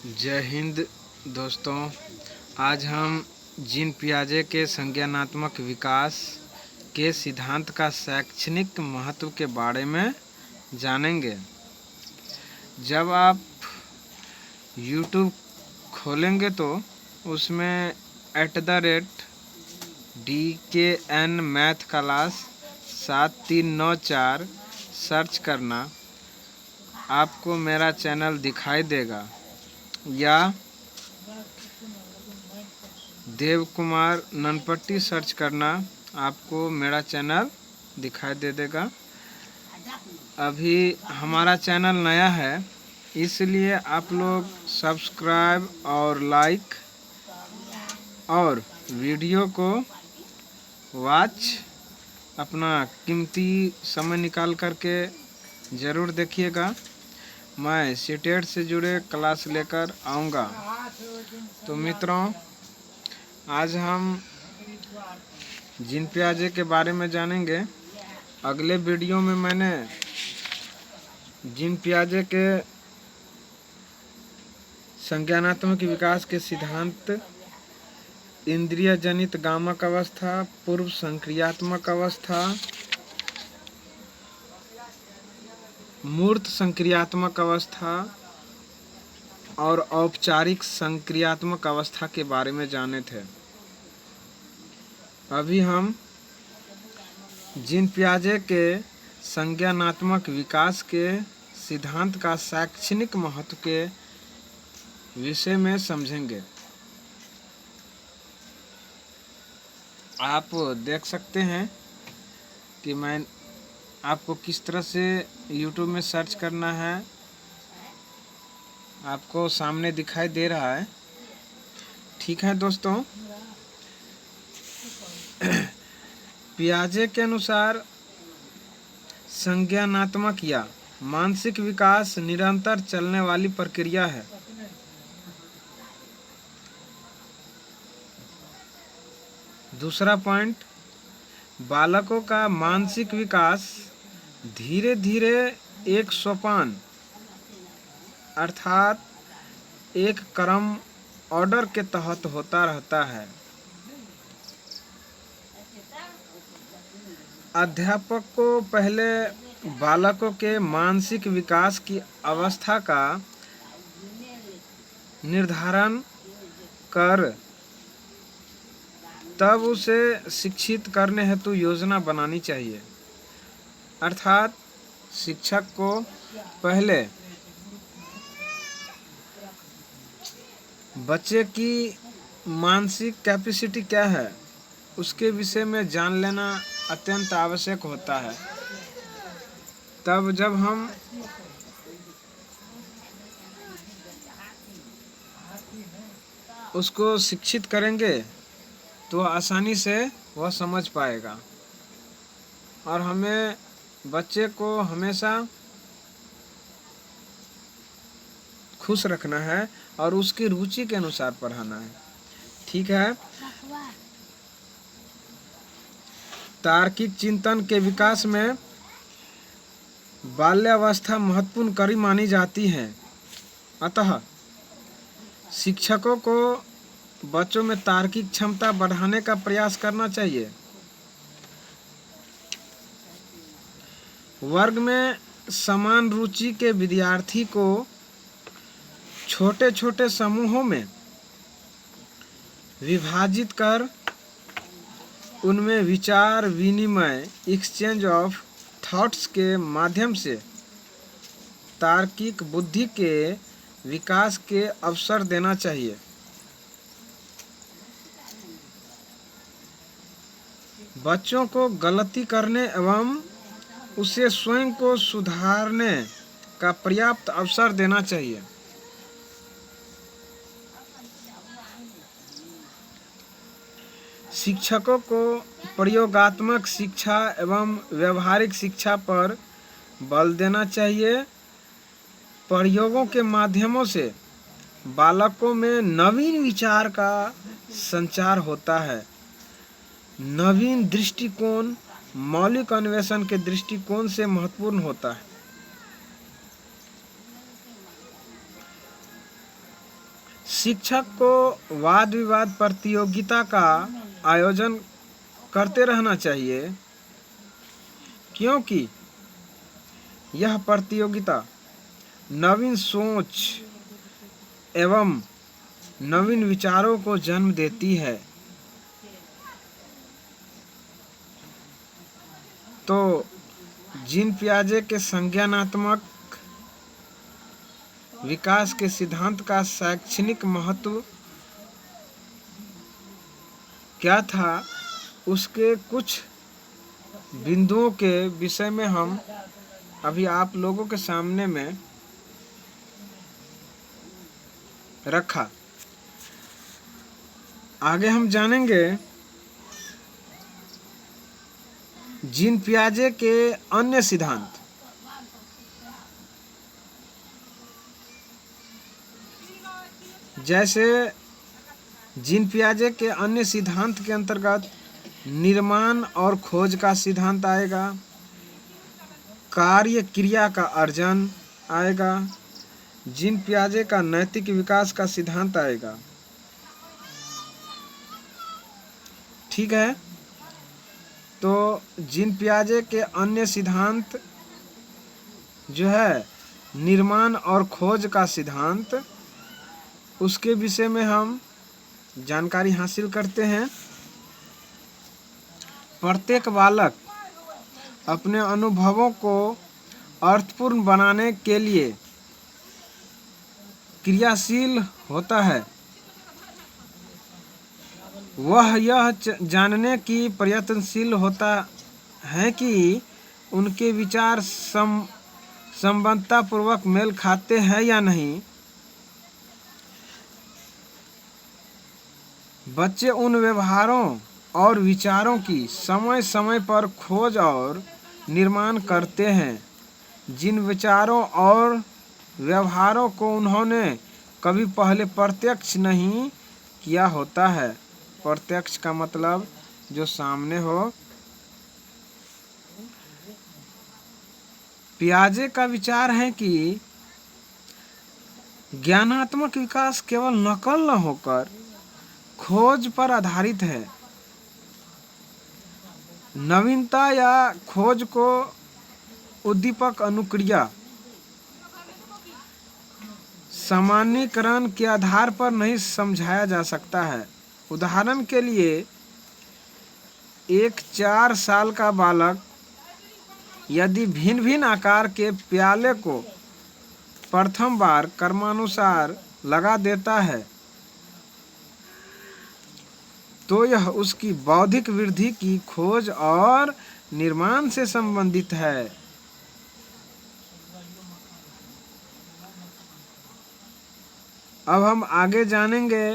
जय हिंद दोस्तों। आज हम जीन पियाजे के संज्ञानात्मक विकास के सिद्धांत का शैक्षणिक महत्व के बारे में जानेंगे। जब आप YouTube खोलेंगे तो उसमें @DKN मैथ क्लास 7394 सर्च करना, आपको मेरा चैनल दिखाई देगा, या देव कुमार ननपट्टी सर्च करना, आपको मेरा चैनल दिखाई दे देगा। अभी हमारा चैनल नया है, इसलिए आप लोग सब्सक्राइब और लाइक और वीडियो को वॉच अपना कीमती समय निकाल करके ज़रूर देखिएगा। मैं सीटेट से जुड़े क्लास लेकर आऊँगा। तो मित्रों, आज हम जीन पियाजे के बारे में जानेंगे। अगले वीडियो में मैंने जीन पियाजे के संज्ञानात्मक विकास के सिद्धांत, इंद्रिय जनित गामक अवस्था, पूर्व संक्रियात्मक अवस्था, मूर्त संक्रियात्मक अवस्था और औपचारिक संक्रियात्मक अवस्था के बारे में जाने थे। अभी हम जीन पियाजे के संज्ञानात्मक विकास के सिद्धांत का शैक्षणिक महत्व के विषय में समझेंगे। आप देख सकते हैं कि मैं आपको किस तरह से YouTube में सर्च करना है, आपको सामने दिखाई दे रहा है। ठीक है दोस्तों, पियाजे के अनुसार संज्ञानात्मक या मानसिक विकास निरंतर चलने वाली प्रक्रिया है। दूसरा पॉइंट, बालकों का मानसिक विकास धीरे धीरे एक सोपान अर्थात एक क्रम ऑर्डर के तहत होता रहता है। अध्यापक को पहले बालकों के मानसिक विकास की अवस्था का निर्धारण कर तब उसे शिक्षित करने हेतु योजना बनानी चाहिए। अर्थात शिक्षक को पहले बच्चे की मानसिक कैपेसिटी क्या है उसके विषय में जान लेना अत्यंत आवश्यक होता है। तब जब हम उसको शिक्षित करेंगे तो आसानी से वह समझ पाएगा। और हमें बच्चे को हमेशा खुश रखना है और उसकी रुचि के अनुसार पढ़ाना है। ठीक है। तार्किक चिंतन के विकास में बाल्यावस्था महत्वपूर्ण कड़ी मानी जाती है। अतः शिक्षकों को बच्चों में तार्किक क्षमता बढ़ाने का प्रयास करना चाहिए। वर्ग में समान रुचि के विद्यार्थी को छोटे छोटे समूहों में विभाजित कर उनमें विचार विनिमय एक्सचेंज ऑफ थॉट्स के माध्यम से तार्किक बुद्धि के विकास के अवसर देना चाहिए। बच्चों को गलती करने एवं उसे स्वयं को सुधारने का पर्याप्त अवसर देना चाहिए। शिक्षकों को प्रयोगात्मक शिक्षा एवं व्यवहारिक शिक्षा पर बल देना चाहिए। प्रयोगों के माध्यमों से बालकों में नवीन विचार का संचार होता है। नवीन दृष्टिकोण मौलिक अन्वेषण के दृष्टिकोण से महत्वपूर्ण होता है। शिक्षक को वाद विवाद प्रतियोगिता का आयोजन करते रहना चाहिए, क्योंकि यह प्रतियोगिता नवीन सोच एवं नवीन विचारों को जन्म देती है। तो जीन पियाजे के संज्ञानात्मक विकास के सिद्धांत का शैक्षणिक महत्व क्या था, उसके कुछ बिंदुओं के विषय में हम अभी आप लोगों के सामने में रखा। आगे हम जानेंगे जीन पियाजे के अन्य सिद्धांत। जैसे जीन पियाजे के अन्य सिद्धांत के अंतर्गत निर्माण और खोज का सिद्धांत आएगा, कार्य क्रिया का अर्जन आएगा, जीन पियाजे का नैतिक विकास का सिद्धांत आएगा। ठीक है, तो जीन पियाजे के अन्य सिद्धांत जो है निर्माण और खोज का सिद्धांत, उसके विषय में हम जानकारी हासिल करते हैं। प्रत्येक बालक अपने अनुभवों को अर्थपूर्ण बनाने के लिए क्रियाशील होता है। वह यह जानने की प्रयत्नशील होता है कि उनके विचार संबद्धतापूर्वक मेल खाते हैं या नहीं। बच्चे उन व्यवहारों और विचारों की समय समय पर खोज और निर्माण करते हैं जिन विचारों और व्यवहारों को उन्होंने कभी पहले प्रत्यक्ष नहीं किया होता है। प्रत्यक्ष का मतलब जो सामने हो। पियाजे का विचार है कि ज्ञानात्मक विकास केवल नकल न होकर खोज पर आधारित है। नवीनता या खोज को उद्दीपक अनुक्रिया सामान्यीकरण के आधार पर नहीं समझाया जा सकता है। उदाहरण के लिए एक 4 साल का बालक यदि भिन्न भिन्न आकार के प्याले को प्रथम बार क्रमानुसार लगा देता है तो यह उसकी बौद्धिक वृद्धि की खोज और निर्माण से संबंधित है। अब हम आगे जानेंगे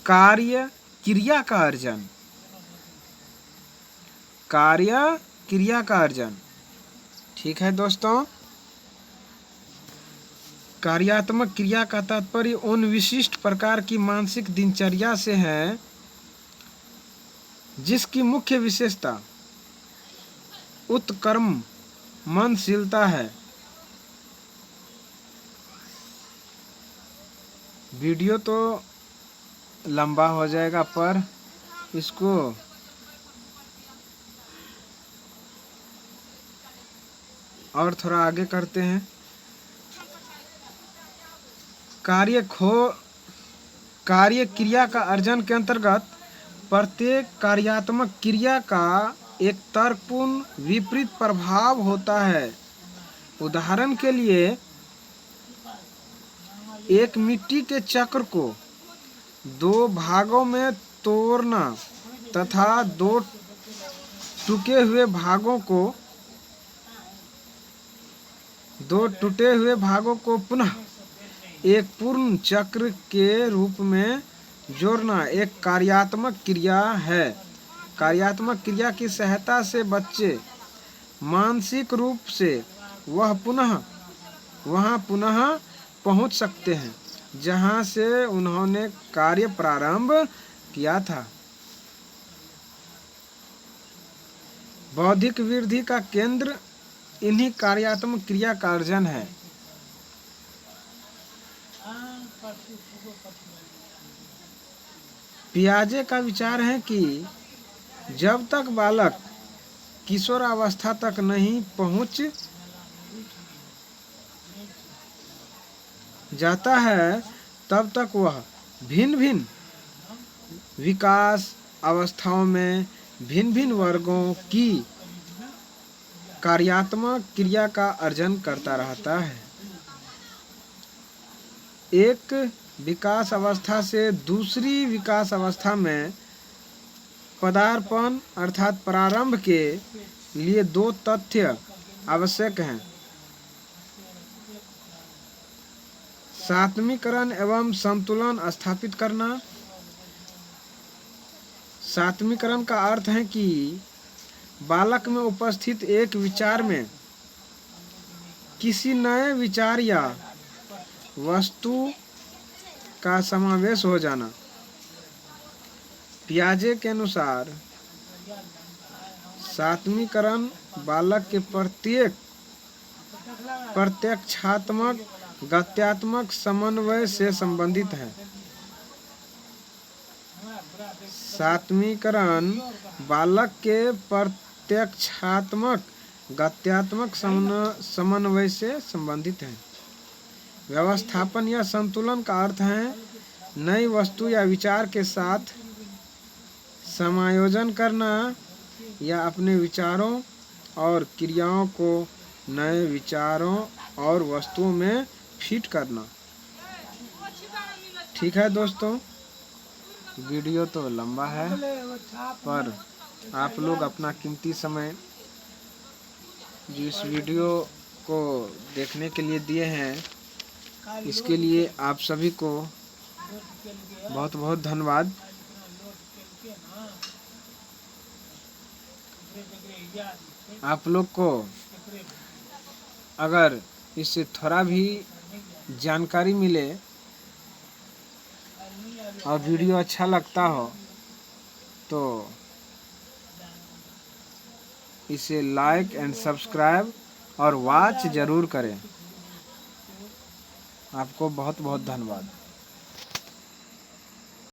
कार्य क्रिया का अर्जन। कार्य क्रिया का अर्जन। ठीक है दोस्तों, कार्यात्मक क्रिया का तात्पर्य उन विशिष्ट प्रकार की मानसिक दिनचर्या से है जिसकी मुख्य विशेषता उत्कर्म मनशीलता है। वीडियो तो लंबा हो जाएगा पर इसको और थोड़ा आगे करते हैं। कार्य क्रिया का अर्जन के अंतर्गत प्रत्येक कार्यात्मक क्रिया का एक तर्कपूर्ण विपरीत प्रभाव होता है। उदाहरण के लिए एक मिट्टी के चक्र को 2 भागों में तोड़ना तथा 2 टूटे हुए भागों को पुनः एक पूर्ण चक्र के रूप में जोड़ना एक कार्यात्मक क्रिया है। कार्यात्मक क्रिया की सहायता से बच्चे मानसिक रूप से वहां पुनः पहुंच सकते हैं जहां से उन्होंने कार्य प्रारंभ किया था। बौद्धिक वृद्धि का केंद्र इन्हीं कार्यात्मक क्रिया का अर्जन है। पियाजे का विचार है कि जब तक बालक किशोरावस्था तक नहीं पहुंच जाता है तब तक वह भिन्न भिन्न विकास अवस्थाओं में भिन्न भिन्न वर्गों की कार्यात्मक क्रिया का अर्जन करता रहता है। एक विकास अवस्था से दूसरी विकास अवस्था में पदार्पण अर्थात प्रारंभ के लिए दो तथ्य आवश्यक हैं, सात्मीकरण एवं संतुलन स्थापित करना। सात्मीकरण का अर्थ है कि बालक में उपस्थित एक विचार में किसी नए विचार या वस्तु का समावेश हो जाना। पियाजे के अनुसार सात्मीकरण बालक के प्रत्यक्षात्मक गत्यात्मक समन्वय से संबंधित है। सात्मीकरण बालक के प्रत्यक्षात्मक गत्यात्मक समन्वय से संबंधित है। व्यवस्थापन या संतुलन का अर्थ है नई वस्तु या विचार के साथ समायोजन करना या अपने विचारों और क्रियाओं को नए विचारों और वस्तुओं में फिट करना। ठीक है दोस्तों, वीडियो तो लंबा है पर आप लोग अपना कीमती समय जो इस वीडियो को देखने के लिए दिए हैं, इसके लिए आप सभी को बहुत बहुत धन्यवाद। आप लोग को अगर इससे थोड़ा भी जानकारी मिले और वीडियो अच्छा लगता हो तो इसे लाइक एंड सब्सक्राइब और वॉच ज़रूर करें। आपको बहुत बहुत धन्यवाद।